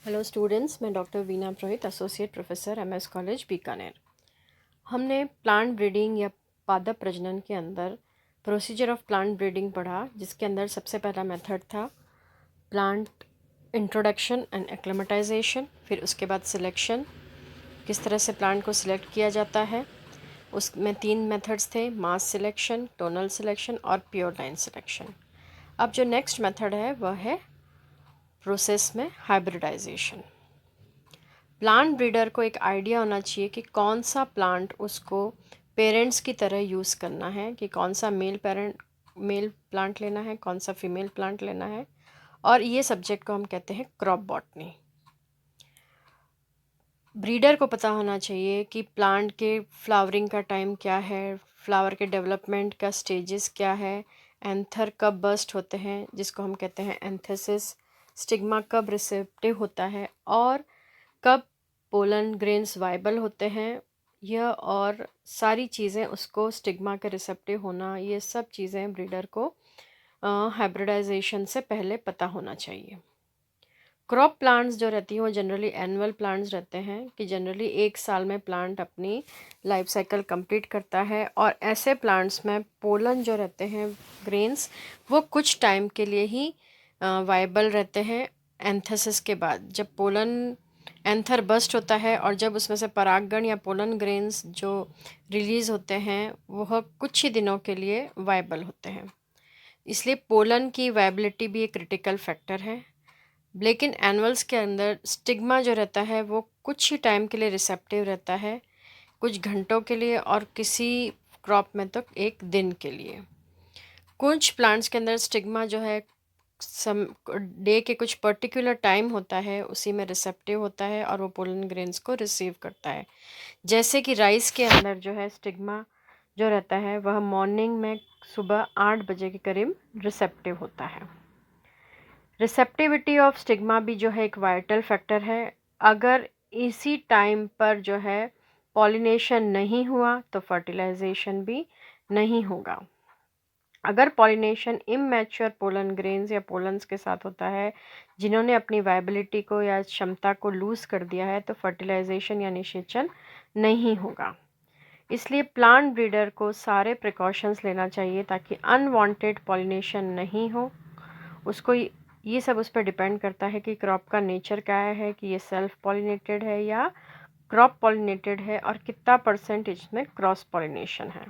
Hello students, मैं doctor Veena Purohit, associate professor MS college Bikaner. हमने plant breeding या पादप प्रजनन के अंदर प्रोसीजर ऑफ प्लांट ब्रीडिंग पढ़ा, जिसके अंदर सबसे पहला मेथड था प्लांट इंट्रोडक्शन एंड एक्लेमेटाइजेशन। फिर उसके बाद सिलेक्शन, किस तरह से प्लांट को सिलेक्ट किया जाता है। उसमें 3 मेथड्स थे, मास सिलेक्शन, टोनल सिलेक्शन और प्योर लाइन सिलेक्शन। अब जो नेक्स्ट मेथड है वह है प्रोसेस में हाइब्रिडाइजेशन। प्लांट ब्रीडर को एक आइडिया होना चाहिए कि कौन सा प्लांट उसको पेरेंट्स की तरह यूज़ करना है, कि कौन सा मेल प्लांट लेना है, कौन सा फीमेल प्लांट लेना है। और ये सब्जेक्ट को हम कहते हैं क्रॉप बॉटनी। ब्रीडर को पता होना चाहिए कि प्लांट के फ्लावरिंग का टाइम क्या है, फ्लावर के डेवलपमेंट का स्टेजेस क्या है, एंथर कब बर्स्ट होते हैं जिसको हम कहते हैं एंथेसिस, स्टिग्मा कब रिसेप्टिव होता है और कब पोलन ग्रेन्स वाइबल होते हैं। यह और सारी चीज़ें, उसको स्टिग्मा के रिसेप्टिव होना, ये सब चीज़ें ब्रीडर को हाइब्रिडाइजेशन से पहले पता होना चाहिए। क्रॉप प्लांट्स जो रहती हैं वो जनरली एनुअल प्लांट्स रहते हैं, कि जनरली 1 साल में प्लांट अपनी लाइफ साइकिल कंप्लीट करता है। और ऐसे प्लांट्स में पोलन जो रहते हैं, ग्रेन्स, वो कुछ टाइम के लिए ही वाइबल रहते हैं। एंथेसिस के बाद जब पोलन एंथर बस्ट होता है और जब उसमें से परागगण या पोलन ग्रेन्स जो रिलीज़ होते हैं वह कुछ ही दिनों के लिए वाइबल होते हैं। इसलिए पोलन की वाइबिलिटी भी एक क्रिटिकल फैक्टर है। लेकिन एनुअल्स के अंदर स्टिग्मा जो रहता है वो कुछ ही टाइम के लिए रिसेप्टिव रहता है, कुछ घंटों के लिए, और किसी क्रॉप में तो 1 दिन के लिए। कुछ प्लांट्स के अंदर स्टिग्मा जो है सम डे के कुछ पर्टिकुलर टाइम होता है, उसी में रिसेप्टिव होता है और वो पोलन ग्रेन्स को रिसीव करता है। जैसे कि राइस के अंदर जो है स्टिग्मा जो रहता है वह मॉर्निंग में सुबह 8 बजे के करीब रिसेप्टिव होता है। रिसेप्टिविटी ऑफ स्टिग्मा भी जो है एक वाइटल फैक्टर है। अगर इसी टाइम पर जो है पॉलिनेशन नहीं हुआ तो फर्टिलाइजेशन भी नहीं होगा। अगर पॉलिनेशन इमैच्योर पोलन ग्रेन्स या पोलन्स के साथ होता है जिन्होंने अपनी वाइबिलिटी को या क्षमता को लूज़ कर दिया है, तो फर्टिलाइजेशन या निषेचन नहीं होगा। इसलिए प्लांट ब्रीडर को सारे प्रिकॉशंस लेना चाहिए ताकि अनवांटेड पॉलिनेशन नहीं हो। उसको ये सब उस पर डिपेंड करता है कि क्रॉप का नेचर क्या है, कि ये सेल्फ पॉलिनेटेड है या क्रॉप पॉलिनेटेड है, और कितना % इसमें क्रॉस पॉलिनेशन है।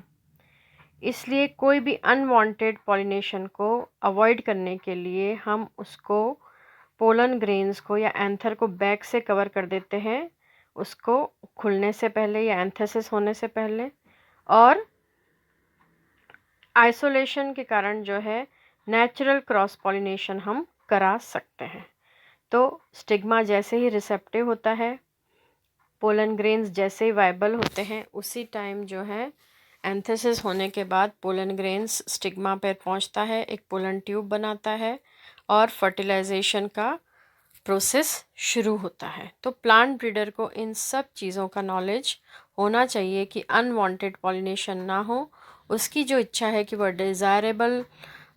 इसलिए कोई भी अनवांटेड पॉलिनेशन को अवॉइड करने के लिए हम उसको पोलन ग्रेन्स को या एंथर को बैक से कवर कर देते हैं, उसको खुलने से पहले या एंथेसिस होने से पहले। और आइसोलेशन के कारण जो है नेचुरल क्रॉस पॉलिनेशन हम करा सकते हैं। तो स्टिग्मा जैसे ही रिसेप्टिव होता है, पोलन ग्रेन्स जैसे ही वाइबल होते हैं, उसी टाइम जो है एंथेसिस होने के बाद पोलन ग्रेन्स स्टिग्मा पर पहुंचता है, एक पोलन ट्यूब बनाता है और फर्टिलाइजेशन का प्रोसेस शुरू होता है। तो प्लांट ब्रीडर को इन सब चीज़ों का नॉलेज होना चाहिए कि अनवांटेड पॉलिनेशन ना हो। उसकी जो इच्छा है कि वह डिज़ायरेबल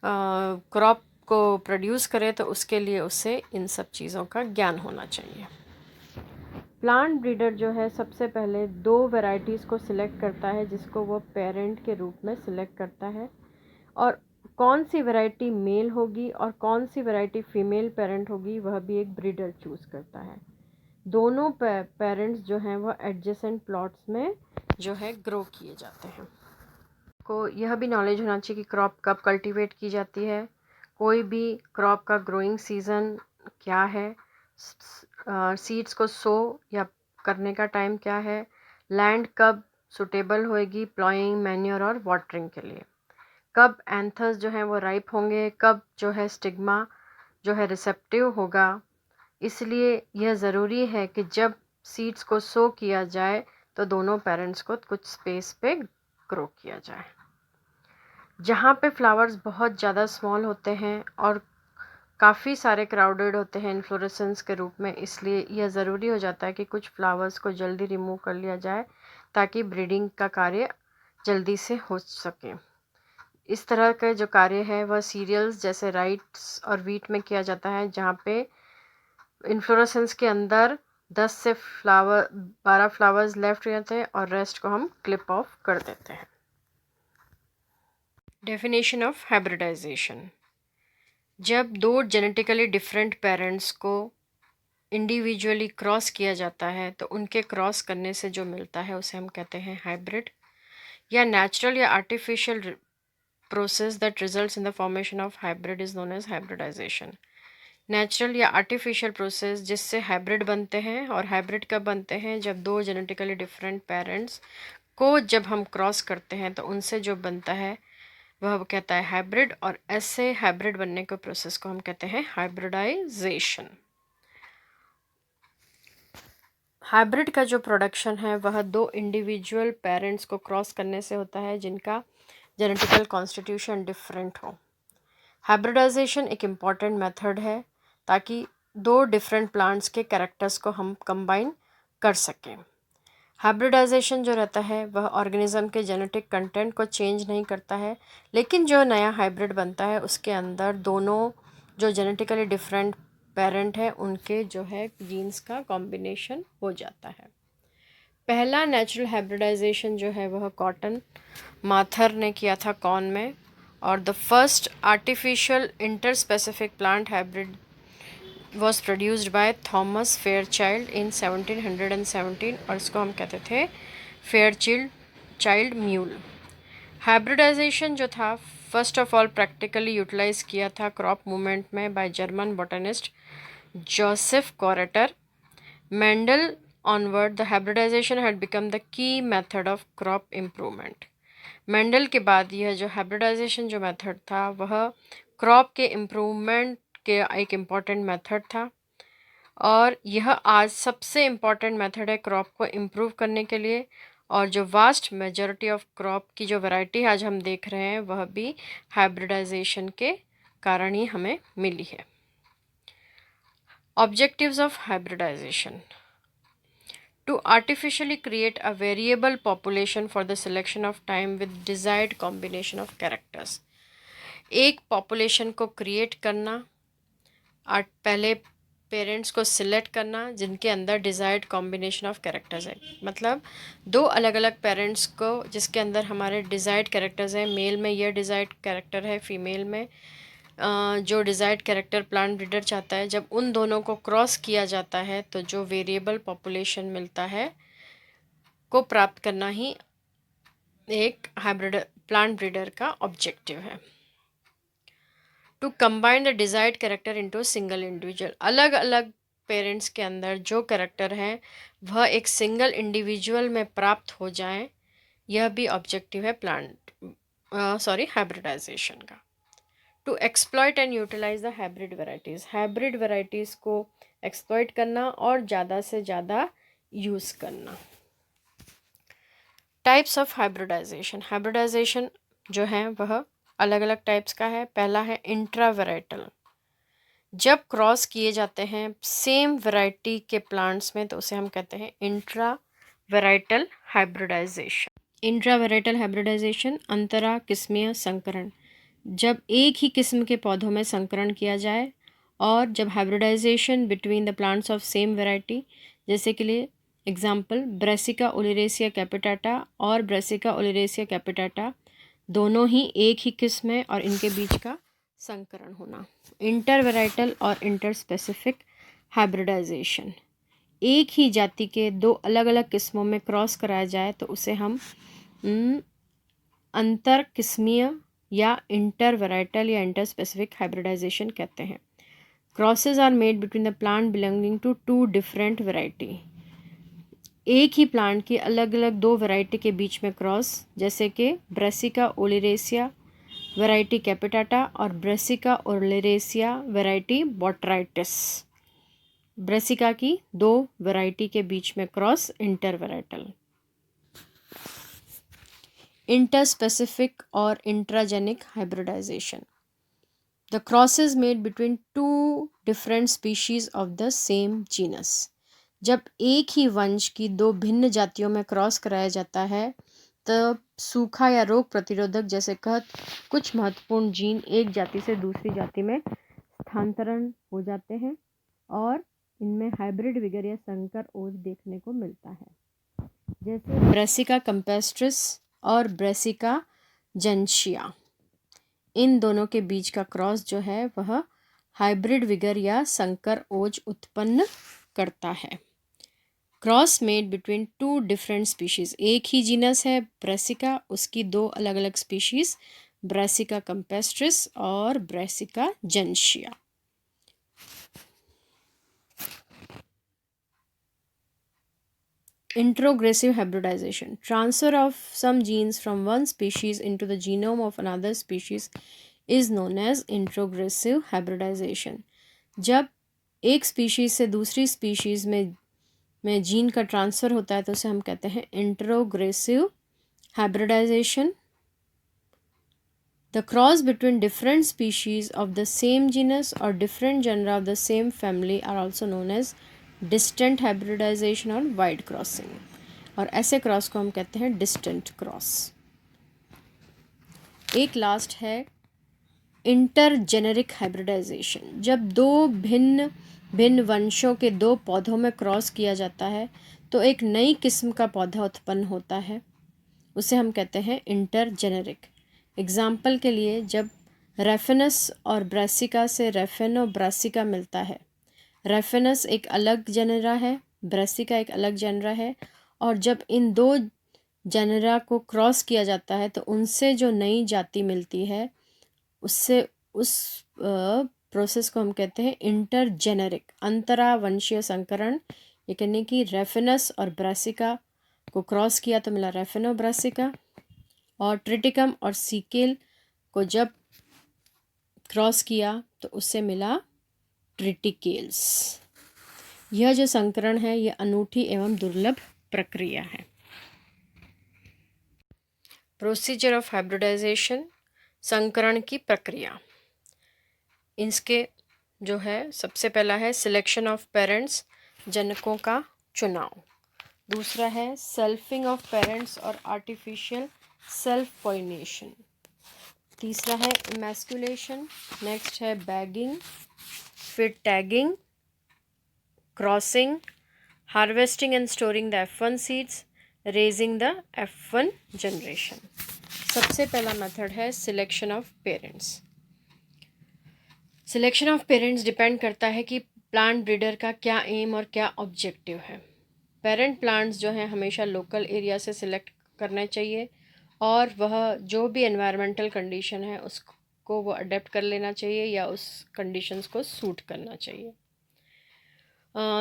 क्रॉप को प्रोड्यूस करे, तो उसके लिए उसे इन सब चीज़ों का ज्ञान होना चाहिए। प्लांट ब्रीडर जो है सबसे पहले 2 वैरायटीज़ को सिलेक्ट करता है, जिसको वो पेरेंट के रूप में सिलेक्ट करता है। और कौन सी वैरायटी मेल होगी और कौन सी वैरायटी फीमेल पेरेंट होगी वह भी एक ब्रीडर चूज़ करता है। दोनों पेरेंट्स जो हैं वह एडजेसेंट प्लॉट्स में जो है ग्रो किए जाते हैं। को यह भी नॉलेज होना चाहिए कि क्रॉप कब कल्टीवेट की जाती है, कोई भी क्रॉप का ग्रोइंग सीज़न क्या है, सीड्स को सो या करने का टाइम क्या है, लैंड कब सुटेबल होएगी प्लॉइंग, मैन्योर और वाटरिंग के लिए, कब एंथर्स जो हैं वो राइप होंगे, कब जो है स्टिग्मा जो है रिसेप्टिव होगा। इसलिए यह ज़रूरी है कि जब सीड्स को सो किया जाए तो दोनों पेरेंट्स को कुछ स्पेस पे ग्रो किया जाए। जहाँ पे फ्लावर्स बहुत ज़्यादा स्मॉल होते हैं और काफ़ी सारे क्राउडेड होते हैं इन्फ्लोरेसेंस के रूप में, इसलिए यह ज़रूरी हो जाता है कि कुछ फ्लावर्स को जल्दी रिमूव कर लिया जाए ताकि ब्रीडिंग का कार्य जल्दी से हो सके। इस तरह का जो कार्य है वह सीरियल्स जैसे राइस और वीट में किया जाता है, जहाँ पे इन्फ्लोरेसेंस के अंदर 12 फ्लावर्स लेफ्ट रहते हैं और रेस्ट को हम क्लिप ऑफ कर देते हैं। Definition of hybridization. जब दो जेनेटिकली डिफरेंट पेरेंट्स को इंडिविजुअली क्रॉस किया जाता है तो उनके क्रॉस करने से जो मिलता है उसे हम कहते हैं हाइब्रिड, या नेचुरल या artificial process that results in the formation of hybrid is known as hybridization. Natural या आर्टिफिशियल प्रोसेस जिससे हाइब्रिड बनते हैं, और हाइब्रिड कब बनते हैं? जब दो जेनेटिकली डिफरेंट पेरेंट्स को जब हम क्रॉस करते हैं तो उनसे जो बनता है वह कहता है हाइब्रिड, और ऐसे हाइब्रिड बनने के प्रोसेस को हम कहते हैं हाइब्रिडाइजेशन। हाइब्रिड का जो प्रोडक्शन है वह दो इंडिविजुअल पेरेंट्स को क्रॉस करने से होता है जिनका जेनेटिकल कॉन्स्टिट्यूशन डिफरेंट हो। हाइब्रिडाइजेशन एक इम्पॉर्टेंट मेथड है ताकि दो डिफरेंट प्लांट्स के कैरेक्टर्स को हम कंबाइन कर सकें। हाइब्रिडाइजेशन जो रहता है वह ऑर्गेनिज्म के जेनेटिक कंटेंट को चेंज नहीं करता है, लेकिन जो नया हाइब्रिड बनता है उसके अंदर दोनों जो जेनेटिकली डिफरेंट पेरेंट है उनके जो है जीन्स का कॉम्बिनेशन हो जाता है। पहला नेचुरल हाइब्रिडाइजेशन जो है वह कॉटन माथर ने किया था कॉर्न में, और the first artificial interspecific plant hybrid was produced by Thomas Fairchild in 1717, और इसको हम कहते थे फेयरचाइल्ड म्यूल। हाइब्रिडाइजेशन जो था first of all practically utilize किया था क्रॉप मूवमेंट में by German botanist Joseph Koelreuter. Mendel onward the hybridization had become the key method of crop improvement। Mendel के बाद यह जो हाइब्रिडाइजेशन जो मेथड था वह क्रॉप के इम्प्रूवमेंट के एक इम्पॉर्टेंट मेथड था, और यह आज सबसे इम्पॉर्टेंट मेथड है क्रॉप को इम्प्रूव करने के लिए। और जो वास्ट मेजॉरिटी ऑफ क्रॉप की जो वैरायटी आज हम देख रहे हैं वह भी हाइब्रिडाइजेशन के कारण ही हमें मिली है। Objectives of hybridization: to artificially create a variable population for the selection of time with desired combination of characters। एक पॉपुलेशन को क्रिएट करना, पहले पेरेंट्स को सिलेक्ट करना जिनके अंदर डिज़ायर्ड कॉम्बिनेशन ऑफ कैरेक्टर्स है। मतलब दो अलग अलग पेरेंट्स को जिसके अंदर हमारे डिज़ायर्ड कैरेक्टर्स हैं, मेल में यह डिज़ायर्ड कैरेक्टर है, फीमेल में जो डिज़ायर्ड कैरेक्टर प्लांट ब्रीडर चाहता है, जब उन दोनों को क्रॉस किया जाता है तो जो वेरिएबल पॉपुलेशन मिलता है को प्राप्त करना ही एक हाइब्रिड प्लांट ब्रीडर का ऑब्जेक्टिव है। To combine the desired character into single individual, अलग अलग पेरेंट्स के अंदर जो कैरेक्टर हैं वह एक सिंगल इंडिविजुअल में प्राप्त हो जाएं, यह भी ऑब्जेक्टिव है हाइब्रिडाइजेशन का। To exploit and utilise the hybrid varieties, hybrid varieties को एक्सप्लॉइट करना और ज़्यादा से ज़्यादा यूज़ करना। टाइप्स ऑफ हाइब्रिडाइजेशन, हाइब्रिडाइजेशन जो है वह अलग अलग टाइप्स का है। पहला है इंट्रावेराइटल, जब क्रॉस किए जाते हैं सेम वैरायटी के प्लांट्स में तो उसे हम कहते हैं इंट्रावेराइटल हाइब्रिडाइजेशन। इंट्रावेराइटल हाइब्रिडाइजेशन अंतरा किस्मीय संकरण, जब एक ही किस्म के पौधों में संकरण किया जाए, और जब hybridization between the plants of same variety, जैसे के लिए एग्जाम्पल ब्रेसिका ओलिरेसिया कैपिटाटा और ब्रेसिका ओलिरेसिया कैपिटाटा दोनों ही एक ही किस्म है और इनके बीच का संकरण होना। इंटरवेराइटल और इंटरस्पेसिफिक हाइब्रिडाइजेशन, एक ही जाति के दो अलग अलग किस्मों में क्रॉस कराया जाए तो उसे हम अंतर किस्मीय या इंटरवेराइटल या इंटरस्पेसिफिक हाइब्रिडाइजेशन कहते हैं। Crosses are made between the plant belonging to two different variety, एक ही प्लांट की अलग अलग दो वैरायटी के बीच में क्रॉस, जैसे कि ब्रेसिका ओलिरेसिया वैरायटी कैपिटाटा और Brassica oleracea variety botrytis. Brassica की दो वैरायटी के बीच में क्रॉस इंटरवेराइटल। इंटरस्पेसिफिक और intragenic hybridization, the crosses made between two different species of the same genus, जब एक ही वंश की दो भिन्न जातियों में क्रॉस कराया जाता है तब सूखा या रोग प्रतिरोधक जैसे कुछ महत्वपूर्ण जीन एक जाति से दूसरी जाति में स्थानांतरण हो जाते हैं और इनमें हाइब्रिड विगर या संकर ओज देखने को मिलता है, जैसे ब्रेसिका कैम्पेस्ट्रिस और ब्रेसिका जेनेशिया। इन दोनों के बीच का क्रॉस जो है वह हाइब्रिड विगर या संकर ओज उत्पन्न करता है। Cross made between two different species, एक ही जीनस है ब्रेसिका, उसकी दो अलग अलग स्पीशीज ब्रेसिका कैम्पेस्ट्रिस और Brassica जेनेशिया। Introgressive hybridization, transfer of some genes from one species into the genome of another species is known as introgressive hybridization. जब एक species से दूसरी स्पीशीज में जीन का ट्रांसफ़र होता है तो उसे हम कहते हैं इंट्रोग्रेसिव hybridisation. The cross between different species of the same genus or different genera of the same family are also known as distant hybridization और wide crossing, और ऐसे क्रॉस को हम कहते हैं डिस्टेंट क्रॉस। एक लास्ट है इंटरजेनेरिक हाइब्रिडाइजेशन, जब दो भिन्न भिन्न वंशों के दो पौधों में क्रॉस किया जाता है तो एक नई किस्म का पौधा उत्पन्न होता है, उसे हम कहते हैं इंटरजेनेरिक। एग्जाम्पल के लिए, जब रेफिनस और ब्रेसिका से रेफिन और ब्रासिका मिलता है, रेफिनस एक अलग जेनेरा है, ब्रेसिका एक अलग जेनेरा है, और जब इन दो जेनेरा को क्रॉस किया जाता है तो उनसे जो नई जाति मिलती है उससे उस प्रोसेस को हम कहते हैं इंटरजेनेरिक, अंतरावंशीय संकरण। यानी कि रेफिनस और ब्रासिका को क्रॉस किया तो मिला रेफिनो ब्रासिका, और ट्रिटिकम और सीकेल को जब क्रॉस किया तो उससे मिला ट्रिटिकेल्स। यह जो संकरण है यह अनूठी एवं दुर्लभ प्रक्रिया है। प्रोसीजर ऑफ हाइब्रिडाइजेशन, संकरण की प्रक्रिया। इसके जो है सबसे पहला है सिलेक्शन ऑफ पेरेंट्स, जनकों का चुनाव। दूसरा है सेल्फिंग ऑफ पेरेंट्स और आर्टिफिशियल सेल्फ पॉलिनेशन। तीसरा है इमैस्कुलेशन। नेक्स्ट है बैगिंग, फिर tagging, crossing, harvesting and storing the F1 seeds, raising the F1 generation. सबसे पहला मेथड है selection of parents. Selection of parents depend करता है कि प्लांट ब्रीडर का क्या एम और क्या ऑब्जेक्टिव है। पेरेंट प्लांट्स जो हैं हमेशा लोकल एरिया से सिलेक्ट करने चाहिए, और वह जो भी एनवायरमेंटल कंडीशन है उसको वो अडेप्ट कर लेना चाहिए या उस कंडीशंस को सूट करना चाहिए।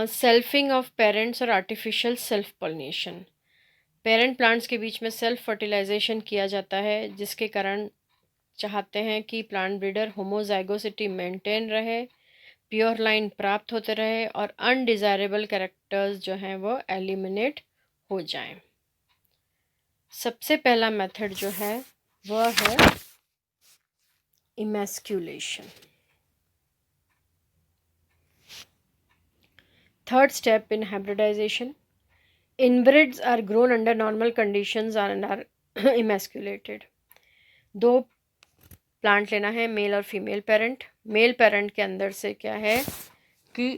सेल्फिंग ऑफ पेरेंट्स और artificial self pollination, parent plants के बीच में सेल्फ फर्टिलाइजेशन किया जाता है, जिसके कारण चाहते हैं कि प्लांट ब्रीडर होमोजाइगोसिटी मेंटेन रहे, प्योर लाइन प्राप्त होते रहे और अनडिज़ायरेबल कैरेक्टर्स जो हैं वो एलिमिनेट हो जाएं। सबसे पहला मेथड जो है वह है emasculation. Third step in hybridization, inbreds are grown under normal conditions and are emasculated. दो प्लांट लेना है, मेल और फीमेल पेरेंट। मेल पेरेंट के अंदर से क्या है कि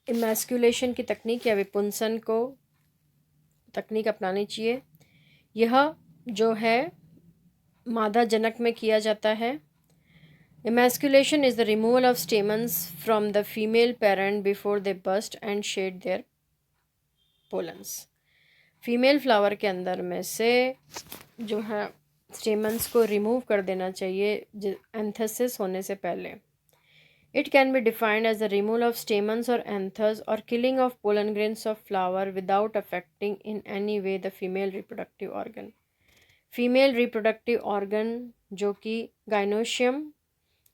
इमैस्कुलेशन की तकनीक या विपुंसन को तकनीक अपनानी चाहिए। यह जो है मादा जनक में किया जाता है। Emasculation is the removal of stamens from the female parent before they burst and shed their pollens. Female flower के अंदर में से जो है स्टेमन्स को रिमूव कर देना चाहिए एंथसिस होने से पहले। It can be defined as the removal of stamens or anthers or killing of pollen grains of flower without affecting in any way the female reproductive organ. Female reproductive organ जो कि gynoecium,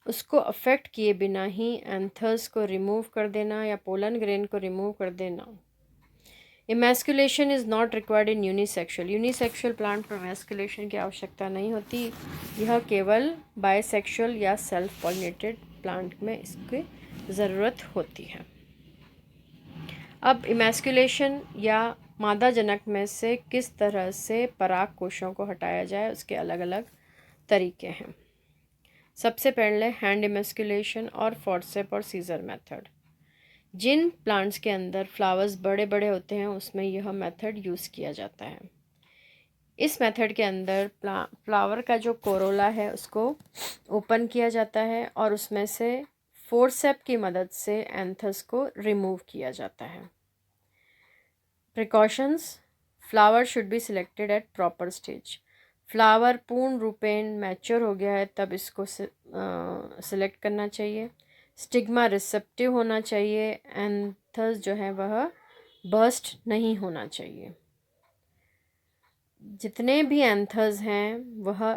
उसको affect किए बिना ही anthers को remove कर देना या pollen grain को रिमूव कर देना। Emasculation is not required in unisexual. Unisexual plant में इमैस्कुलेशन की आवश्यकता नहीं होती, यह केवल बायसेक्सुअल या सेल्फ पॉलिनेटेड प्लांट में इसकी ज़रूरत होती है। अब इमैस्कुलेशन या मादा जनक में से किस तरह से पराग कोशों को हटाया जाए उसके अलग अलग तरीके हैं। सबसे पहले हैंड इमेस्कुलेशन और फोर्सेप और सीजर मेथड। जिन प्लांट्स के अंदर फ्लावर्स बड़े बड़े होते हैं उसमें यह मेथड यूज़ किया जाता है। इस मेथड के अंदर फ्लावर का जो कोरोला है उसको ओपन किया जाता है और उसमें से फोर्सेप की मदद से एंथस को रिमूव किया जाता है। Precautions, flower should be selected eight proper stage. Flower पूर्ण रूपेण मैच्योर हो गया है तब इसको सिलेक्ट करना चाहिए। स्टिग्मा रिसेप्टिव होना चाहिए। एंथस जो है वह बर्स्ट नहीं होना चाहिए। जितने भी एंथर्स हैं वह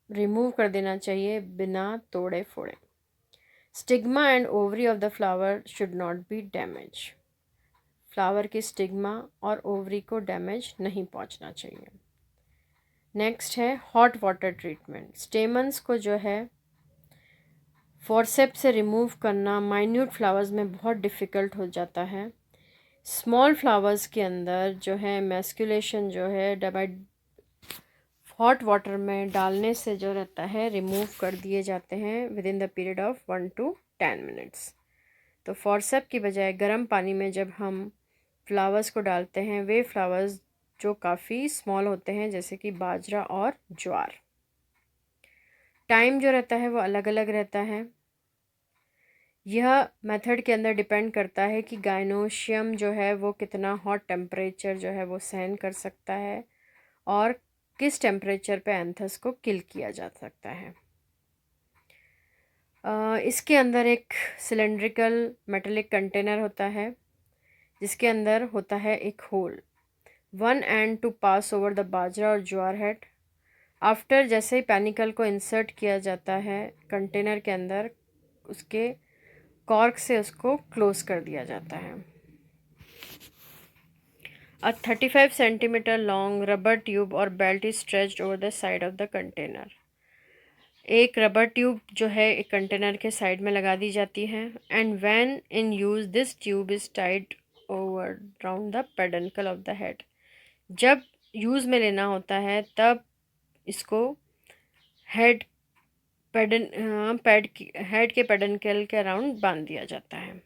रिमूव कर देना चाहिए बिना तोड़े फोड़े। Stigma and ovary of the flower should not be damage. Flower की स्टिग्मा और ओवरी को डैमेज नहीं पहुंचना चाहिए। नेक्स्ट है हॉट वाटर ट्रीटमेंट। स्टेमन्स को जो है फोर्सेप से रिमूव करना माइन्यूट फ्लावर्स में बहुत डिफ़िकल्ट हो जाता है। स्मॉल फ्लावर्स के अंदर जो है मैस्कुलेशन जो है हॉट वाटर में डालने से जो रहता है रिमूव कर दिए जाते हैं with in the period of 1 to 10 minutes. तो फोर्सेप की बजाय गर्म पानी में जब हम फ्लावर्स को डालते हैं वे फ्लावर्स जो काफ़ी स्मॉल होते हैं जैसे कि बाजरा और ज्वार। टाइम जो रहता है वो अलग अलग रहता है। यह मेथड के अंदर डिपेंड करता है कि गाइनोशियम जो है वो कितना हॉट टेम्परेचर जो है वो सहन कर सकता है और किस टेम्परेचर पे एंथस को किल किया जा सकता है। इसके अंदर एक सिलेंड्रिकल मेटेलिक कंटेनर होता है जिसके अंदर होता है एक hole, one and two pass over the bajra और ज्वार हेड। आफ्टर जैसे ही पैनिकल को इंसर्ट किया जाता है कंटेनर के अंदर उसके कॉर्क से उसको क्लोज कर दिया जाता है। A 35 centimeter long rubber tube or belt is stretched over the side of the container. एक रबर ट्यूब जो है एक कंटेनर के साइड में लगा दी जाती है and when in use this tube is tied over round the peduncle of the head. जब यूज़ में लेना होता है तब इसको हेड हेड के पेडनकल के अराउंड बांध दिया जाता है।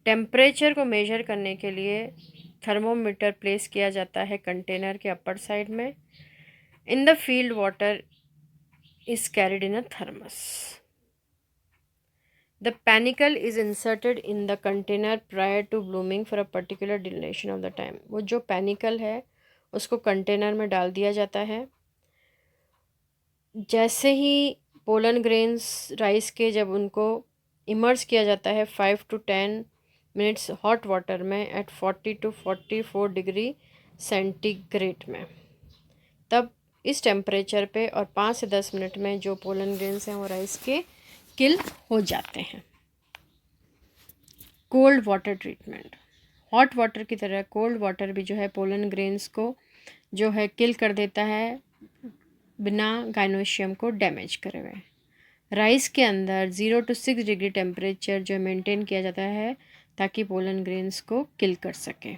टेम्परेचर को मेजर करने के लिए थर्मोमीटर प्लेस किया जाता है कंटेनर के अपर साइड में। In the field water is carried in a thermos. The panicle is inserted in the container prior to blooming for a particular duration of the time. वो जो panicle है उसको container में डाल दिया जाता है। जैसे ही पोलन ग्रेन्स राइस के जब उनको इमर्स किया जाता है 5 to 10 मिनट्स हॉट वाटर में एट 40 to 44 डिग्री सेंटीग्रेड में, तब इस टेम्परेचर पे और 5 से 10 मिनट में जो पोलन ग्रेन्स हैं वो राइस के किल हो जाते हैं। Cold water treatment. Hot water की तरह कोल्ड वाटर भी जो है पोलन ग्रेन्स को जो है किल कर देता है बिना गाइनोशियम को डैमेज करे हुए। राइस के अंदर 0 to 6 डिग्री टेम्परेचर जो मेंटेन किया जाता है ताकि पोलन ग्रेन्स को किल कर सके।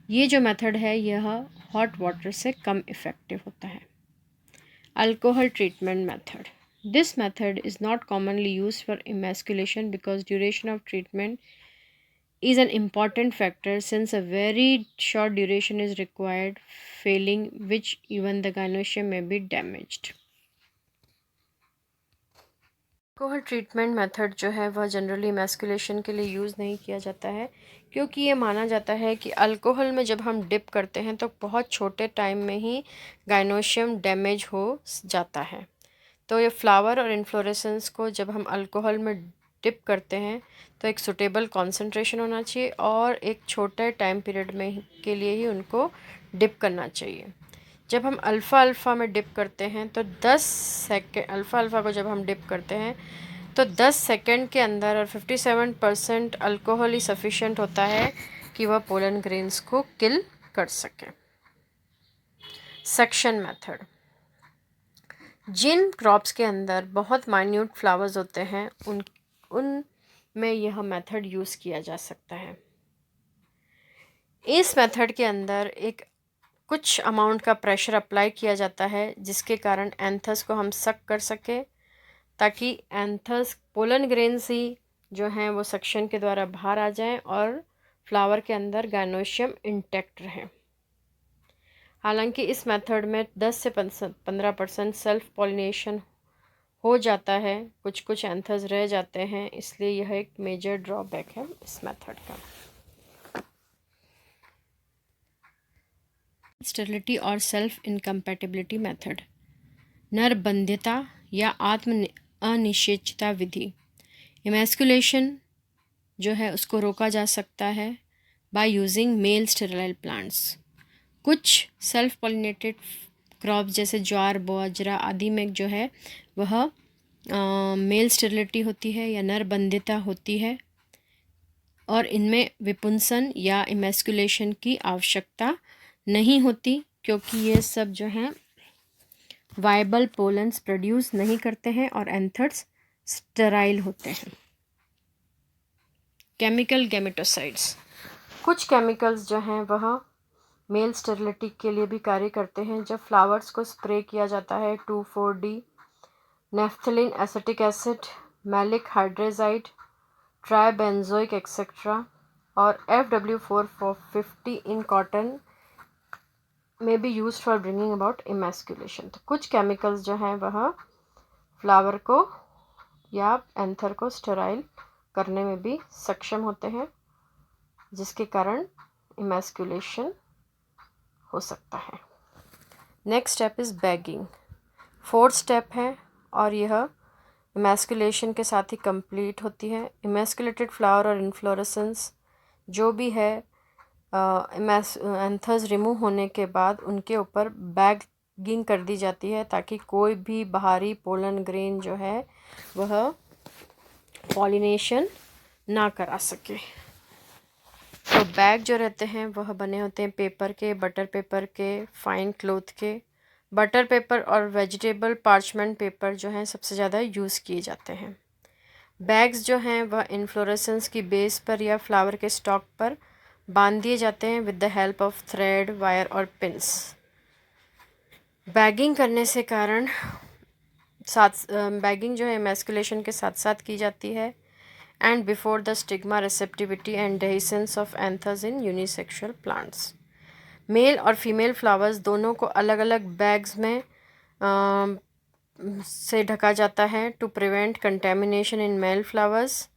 ये जो मेथड है यह हॉट वाटर से कम इफ़ेक्टिव होता है। Alcohol treatment method. This method is not commonly used for emasculation because duration of treatment is an important factor since a very short duration is required, failing which even the gynoecium may be damaged. Alcohol treatment method जो है वह generally emasculation के लिए use नहीं किया जाता है क्योंकि ये माना जाता है कि अल्कोहल में जब हम डिप करते हैं तो बहुत छोटे टाइम में ही गाइनोशियम डैमेज हो जाता है। तो ये फ्लावर और इन्फ्लोरेसेंस को जब हम अल्कोहल में डिप करते हैं तो एक सुटेबल कॉन्सेंट्रेशन होना चाहिए और एक छोटे टाइम पीरियड में के लिए ही उनको डिप करना चाहिए। जब हम अल्फ़ा में डिप करते हैं तो 10 सेकेंड अल्फ़ा को जब हम डिप करते हैं तो 10 सेकेंड के अंदर और 57% अल्कोहल ही सफिशिएंट होता है कि वह पोलन ग्रेन्स को किल कर सके। Suction method. जिन क्रॉप्स के अंदर बहुत माइन्यूट फ्लावर्स होते हैं उनमें यह मेथड यूज़ किया जा सकता है। इस मेथड के अंदर एक कुछ अमाउंट का प्रेशर अप्लाई किया जाता है जिसके कारण एंथस को हम सक कर सके ताकि एंथस पोलन ग्रेन्स ही जो हैं वो सक्शन के द्वारा बाहर आ जाएं और फ्लावर के अंदर गायनोशियम इंटैक्ट रहे। हालांकि इस मेथड में 10 से 15% सेल्फ पॉलिनेशन हो जाता है, कुछ कुछ एंथस रह जाते हैं, इसलिए यह एक मेजर ड्रॉबैक है इस मेथड का। स्टेरिलिटी और सेल्फ इनकम्पैटिबिलिटी मेथड। नरबंध्यता या आत्म अनिषेचता विधि। इमैस्कुलेशन जो है उसको रोका जा सकता है by using male sterile plants. कुछ सेल्फ पॉलिनेटेड क्रॉप्स जैसे ज्वार, बाजरा आदि में जो है वह मेल स्टेरिलिटी होती है या नरबंध्यता होती है और इनमें विपुंसन या इमैस्कुलेशन की आवश्यकता नहीं होती, क्योंकि ये सब जो हैं वाइबल पोलन्स प्रोड्यूस नहीं करते हैं और एंथर्स स्टेराइल होते हैं। केमिकल गैमेटोसाइड्स। कुछ केमिकल्स जो हैं वह मेल स्टेरिलिटी के लिए भी कार्य करते हैं। जब फ्लावर्स को स्प्रे किया जाता है 2,4-D, naphthalene acetic acid, maleic hydrazide, tribenzoic etcetera और FW450 इन कॉटन में be use for bringing about emasculation. तो कुछ केमिकल्स जो हैं वह फ्लावर को या एंथर को स्टेराइल करने में भी सक्षम होते हैं, जिसके कारण इमैस्कुलेशन हो सकता है। Next step is bagging. 4th step है और यह इमैस्कुलेशन के साथ ही कंप्लीट होती है। इमैस्कुलेटेड फ्लावर और इन्फ्लोरेसेंस जो भी है एंथर्स रिमूव होने के बाद उनके ऊपर बैगिंग कर दी जाती है, ताकि कोई भी बाहरी पोलन ग्रेन जो है वह पॉलिनेशन ना करा सके। तो बैग जो रहते हैं वह बने होते हैं पेपर के, बटर पेपर के, फाइन क्लॉथ के। बटर पेपर और वेजिटेबल पार्चमेंट पेपर जो हैं सबसे ज़्यादा यूज़ किए जाते हैं। बैग्स जो हैं वह इन्फ्लोरेसेंस की बेस पर या फ्लावर के स्टॉक पर बांध दिए जाते हैं with the help of thread, wire और पिंस। बैगिंग करने से कारण बैगिंग जो है इमैस्कुलेशन के साथ साथ की जाती है and before the stigma receptivity and dehiscence of anthers in unisexual plants. Male और फीमेल फ्लावर्स दोनों को अलग अलग बैग्स में से ढका जाता है to prevent contamination in male flowers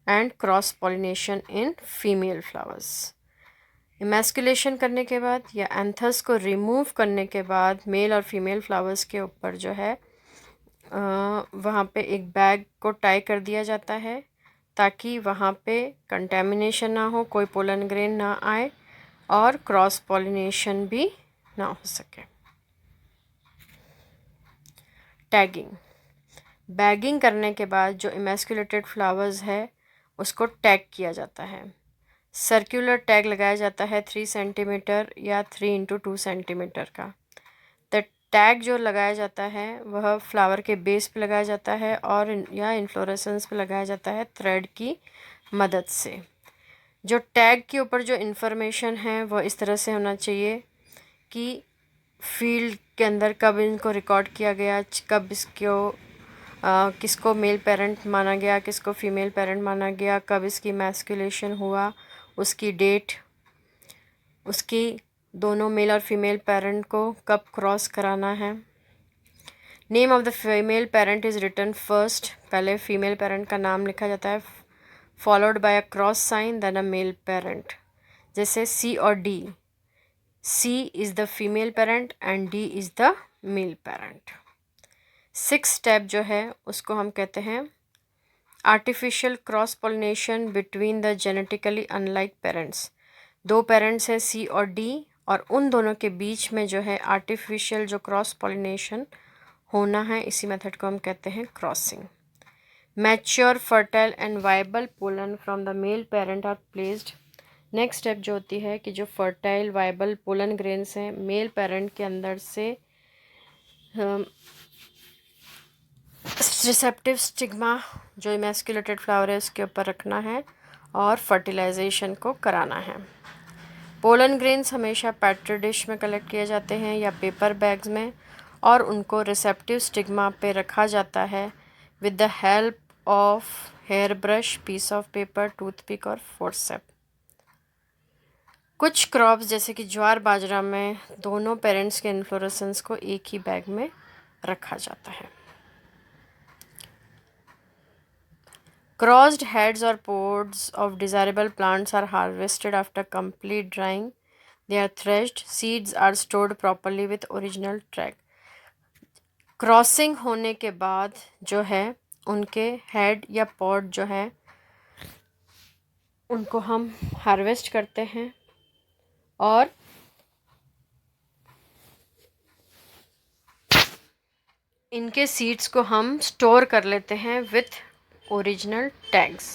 and cross pollination in female flowers. Emasculation करने के बाद या एंथर्स को रिमूव करने के बाद मेल और फीमेल फ्लावर्स के ऊपर जो है वहाँ पे एक बैग को टाई कर दिया जाता है, ताकि वहाँ पे कंटेमिनेशन ना हो, कोई पोलन ग्रेन ना आए और क्रॉस पॉलिनेशन भी ना हो सके। टैगिंग। बैगिंग करने के बाद जो इमैस्कुलेटेड फ्लावर्स है उसको टैग किया जाता है। सर्कुलर टैग लगाया जाता है 3 सेंटीमीटर या 3x2 सेंटीमीटर का। टैग जो लगाया जाता है वह फ्लावर के बेस पे लगाया जाता है और या इन्फ्लोरेसेंस पे लगाया जाता है थ्रेड की मदद से। जो टैग के ऊपर जो इन्फॉर्मेशन है वह इस तरह से होना चाहिए कि फील्ड के अंदर कब इनको रिकॉर्ड किया गया, कब किसको मेल पेरेंट माना गया, किसको फीमेल पेरेंट माना गया, कब इसकी इमैस्कुलेशन हुआ, उसकी डेट, उसकी दोनों मेल और फीमेल पेरेंट को कब क्रॉस कराना है। Name of the female parent is written first. पहले फीमेल पेरेंट का नाम लिखा जाता है, followed by a cross sign then a male parent. जैसे C और D, C is the female parent and D is the male parent. 6th step जो है उसको हम कहते हैं artificial cross pollination between the genetically unlike parents. 2 parents हैं C और D और उन दोनों के बीच में जो है आर्टिफिशियल जो क्रॉस पॉलिनेशन होना है, इसी मेथड को हम कहते हैं crossing. Mature, fertile and viable pollen from the male parent are placed. Next step जो होती है कि जो फर्टाइल वायबल पोलन ग्रेन्स हैं मेल पेरेंट के अंदर से रिसेप्टिव स्टिग्मा जो इमैस्कुलेटेड फ्लावर है उसके ऊपर रखना है और फर्टिलाइजेशन को कराना है। पोलन ग्रेन्स हमेशा पेट्री डिश में कलेक्ट किए जाते हैं या पेपर बैग्स में और उनको रिसेप्टिव स्टिग्मा पे रखा जाता है with the help of hairbrush, piece of paper, toothpick और forceps। कुछ क्रॉप्स जैसे कि ज्वार बाजरा में दोनों पेरेंट्स के इन्फ्लोरेसेंस को एक ही बैग में रखा जाता है। Crossed heads or pods of desirable plants are harvested after complete drying. They are threshed. Seeds are stored properly with original track. Crossing होने के बाद जो है उनके हेड या पॉड जो है उनको हम हार्वेस्ट करते हैं और इनके सीड्स को हम स्टोर कर लेते हैं विथ ओरिजिनल टैग्स।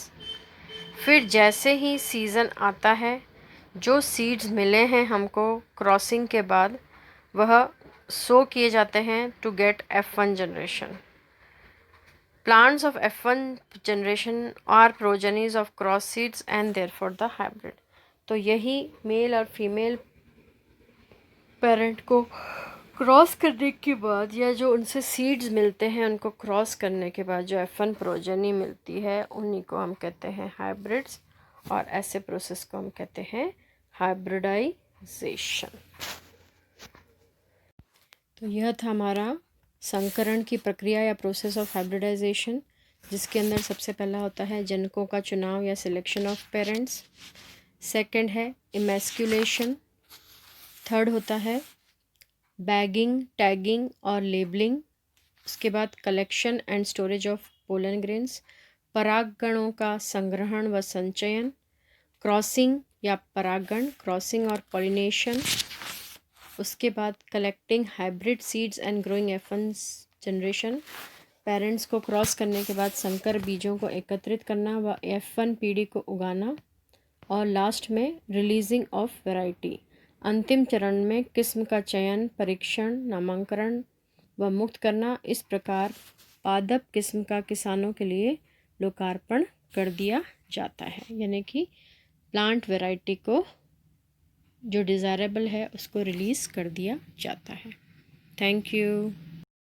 फिर जैसे ही सीज़न आता है, जो सीड्स मिले हैं हमको क्रॉसिंग के बाद वह सो किए जाते हैं to get F1 generation. Plants of F1 generation are progenies of cross seeds and therefore the hybrid. तो यही मेल और फीमेल पेरेंट को क्रॉस करने के बाद या जो उनसे सीड्स मिलते हैं उनको क्रॉस करने के बाद जो F1 प्रोजेनी मिलती है उन्हीं को हम कहते हैं हाइब्रिड्स, और ऐसे प्रोसेस को हम कहते हैं हाइब्रिडाइजेशन। तो यह था हमारा संकरण की प्रक्रिया या प्रोसेस ऑफ हाइब्रिडाइजेशन, जिसके अंदर सबसे पहला होता है जनकों का चुनाव या सिलेक्शन ऑफ पेरेंट्स। सेकंड है इमेस्क्यूलेशन। थर्ड होता है बैगिंग, टैगिंग और लेबलिंग। उसके बाद collection and storage of pollen grains, परागकणों का संग्रहण व संचयन, क्रॉसिंग या परागण, क्रॉसिंग और पॉलिनेशन। उसके बाद collecting hybrid seeds and growing F1 generation, parents को क्रॉस करने के बाद संकर बीजों को एकत्रित करना व F1 पीढ़ी को उगाना, और लास्ट में रिलीजिंग ऑफ वैरायटी। अंतिम चरण में किस्म का चयन, परीक्षण, नामांकन व मुक्त करना। इस प्रकार पादप किस्म का किसानों के लिए लोकार्पण कर दिया जाता है, यानी कि प्लांट वैरायटी को जो डिज़ायरेबल है उसको रिलीज़ कर दिया जाता है। Thank you.